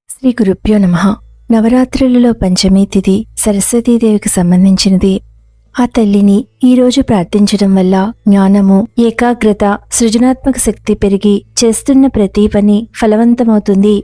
శ్రీ గురుభ్యో నమః. నవరాత్రులలో పంచమీ తిథి సరస్వతీదేవికి సంబంధించినది. ఆ తల్లిని ఈరోజు ప్రార్థించడం వల్ల జ్ఞానము, ఏకాగ్రత, సృజనాత్మక శక్తి పెరిగి చేస్తున్న ప్రతి పని ఫలవంతమవుతుంది.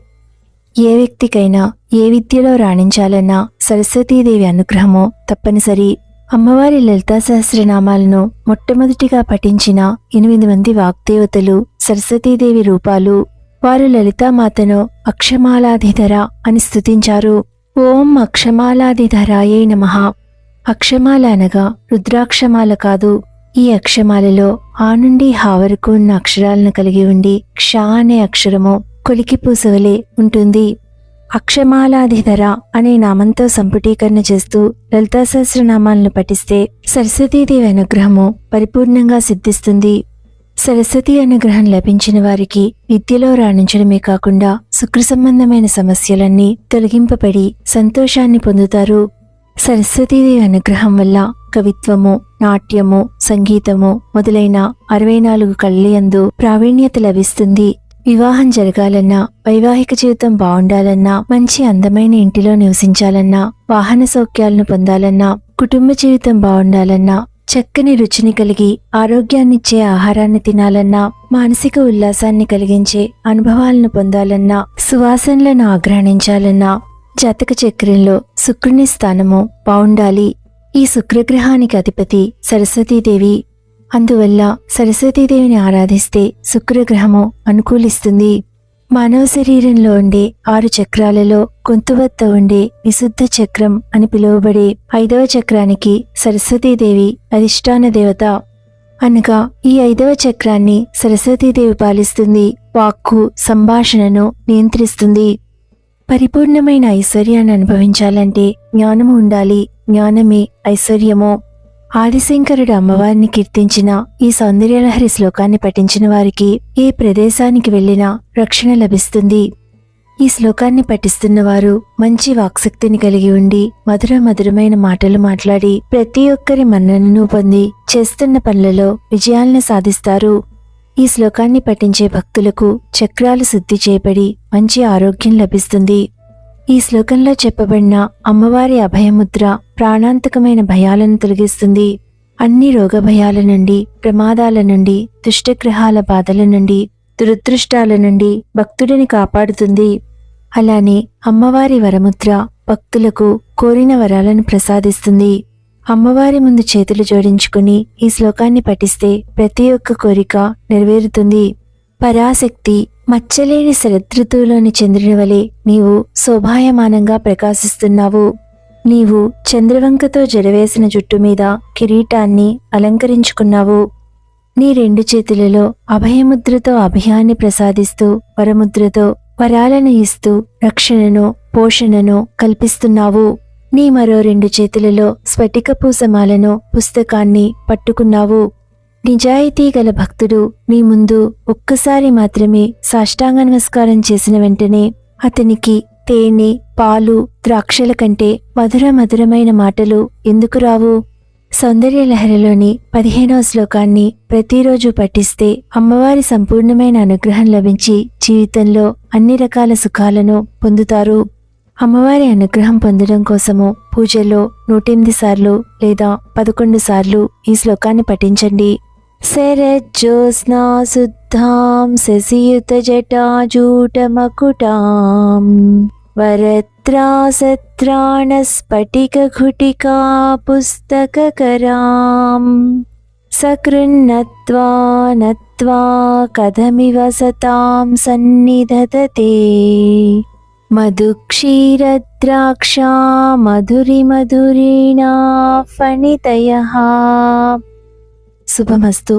ఏ వ్యక్తికైనా ఏ విద్యలో రాణించాలన్నా సరస్వతీదేవి అనుగ్రహము తప్పనిసరి. అమ్మవారి లలితా సహస్రనామాలను మొట్టమొదటిగా పఠించిన 8 మంది వాగ్దేవతలు సరస్వతీదేవి రూపాలు. వారు లలితామాతను అక్షమాలాధిధర అని స్తుతించారు. ఓం అక్షమాలాధిధరాయే నమః. అక్షమాల అనగా రుద్రాక్షమాల కాదు. ఈ అక్షమాలలో ఆ నుండి హా వరకు ఉన్న అక్షరాలను కలిగి ఉండి క్ష అనే అక్షరము కొలికి పూసవలే ఉంటుంది. అక్షమాలాధిధర అనే నామంతో సంపుటీకరణ చేస్తూ లలితా సహస్రనామాలను పఠిస్తే సరస్వతీదేవి అనుగ్రహము పరిపూర్ణంగా సిద్ధిస్తుంది. సరస్వతి అనుగ్రహం లభించిన వారికి విద్యలో రాణించడమే కాకుండా శుక్ర సంబంధమైన సమస్యలన్నీ తొలగింపబడి సంతోషాన్ని పొందుతారు. సరస్వతీదేవి అనుగ్రహం వల్ల కవిత్వము, నాట్యము, సంగీతము మొదలైన 64 కళలందు ప్రావీణ్యత లభిస్తుంది. వివాహం జరగాలన్నా, వైవాహిక జీవితం బాగుండాలన్నా, మంచి అందమైన ఇంటిలో నివసించాలన్నా, వాహన సౌఖ్యాలను పొందాలన్నా, కుటుంబ జీవితం బాగుండాలన్నా, చక్కని రుచిని కలిగి ఆరోగ్యాన్నిచ్చే ఆహారాన్ని తినాలన్నా, మానసిక ఉల్లాసాన్ని కలిగించే అనుభవాలను పొందాలన్నా, సువాసనలను ఆగ్రహించాలన్నా, జాతక చక్రంలో శుక్రుని స్థానము బావుండాలి. ఈ శుక్రగ్రహానికి అధిపతి సరస్వతీదేవి. అందువల్ల సరస్వతీదేవిని ఆరాధిస్తే శుక్రగ్రహము అనుకూలిస్తుంది. మానవ శరీరంలో ఉండే 6 చక్రాలలో గొంతు వద్ద ఉండే విశుద్ధ చక్రం అని పిలువబడే 5వ చక్రానికి సరస్వతీదేవి అధిష్టాన దేవత. అనగా ఈ 5వ చక్రాన్ని సరస్వతీదేవి పాలిస్తుంది. వాక్కు, సంభాషణను నియంత్రిస్తుంది. పరిపూర్ణమైన ఐశ్వర్యాన్ని అనుభవించాలంటే జ్ఞానము ఉండాలి. జ్ఞానమే ఐశ్వర్యము. ఆదిశంకరుడు అమ్మవారిని కీర్తించిన ఈ సౌందర్యలహరి శ్లోకాన్ని పఠించిన వారికి ఏ ప్రదేశానికి వెళ్లినా రక్షణ లభిస్తుంది. ఈ శ్లోకాన్ని పఠిస్తున్న వారు మంచి వాక్శక్తిని కలిగి ఉండి మధురమైన మాటలు మాట్లాడి ప్రతి ఒక్కరి మన్ననను పొంది చేస్తున్న పనులలో విజయాలను సాధిస్తారు. ఈ శ్లోకాన్ని పఠించే భక్తులకు చక్రాలు శుద్ధి చేయబడి మంచి ఆరోగ్యం లభిస్తుంది. ఈ శ్లోకంలో చెప్పబడిన అమ్మవారి అభయముద్ర ప్రాణాంతకమైన భయాలను తొలగిస్తుంది. అన్ని రోగ భయాల నుండి, ప్రమాదాల నుండి, దుష్టగ్రహాల బాధల నుండి, దురదృష్టాల నుండి భక్తుడిని కాపాడుతుంది. అలానే అమ్మవారి వరముద్ర భక్తులకు కోరిన వరాలను ప్రసాదిస్తుంది. అమ్మవారి ముందు చేతులు జోడించుకుని ఈ శ్లోకాన్ని పఠిస్తే ప్రతి ఒక్క కోరిక నెరవేరుతుంది. పరాశక్తి, మచ్చలేని శరదృతువులోని చంద్రుని వలె నీవు శోభాయమానంగా ప్రకాశిస్తున్నావు. నీవు చంద్రవంకతో జడవేసిన జుట్టు మీద కిరీటాన్ని అలంకరించుకున్నావు. నీ 2 చేతులలో అభయముద్రతో అభయాన్ని ప్రసాదిస్తూ, వరముద్రతో వరాలను ఇస్తూ రక్షణను, పోషణను కల్పిస్తున్నావు. నీ మరో 2 చేతులలో స్ఫటిక పూసమాలను, పుస్తకాన్ని పట్టుకున్నావు. నిజాయితీ గల భక్తుడు నీ ముందు ఒక్కసారి మాత్రమే సాష్టాంగ నమస్కారం చేసిన వెంటనే అతనికి తేనె, పాలు, ద్రాక్షల కంటే మధురమైన మాటలు ఎందుకు రావు? సౌందర్యలహరిలోని 15వ శ్లోకాన్ని ప్రతిరోజు పఠిస్తే అమ్మవారి సంపూర్ణమైన అనుగ్రహం లభించి జీవితంలో అన్ని రకాల సుఖాలను పొందుతారు. అమ్మవారి అనుగ్రహం పొందడం కోసము పూజలో 108 సార్లు లేదా 11 సార్లు ఈ శ్లోకాన్ని పఠించండి. శరజ్యోత్స్నా శుద్ధాం శశియుత జటాజూటమకుటాం వరత్రాసత్రాణ స్ఫటిక ఘుటికా పుస్తకకరాం సకృన్నత్వా నత్వా కథమివ సతాం సన్నిధతతే మధుక్షీరద్రాక్షా మధురిమధురీణా ఫణితయః. శుభమస్తు.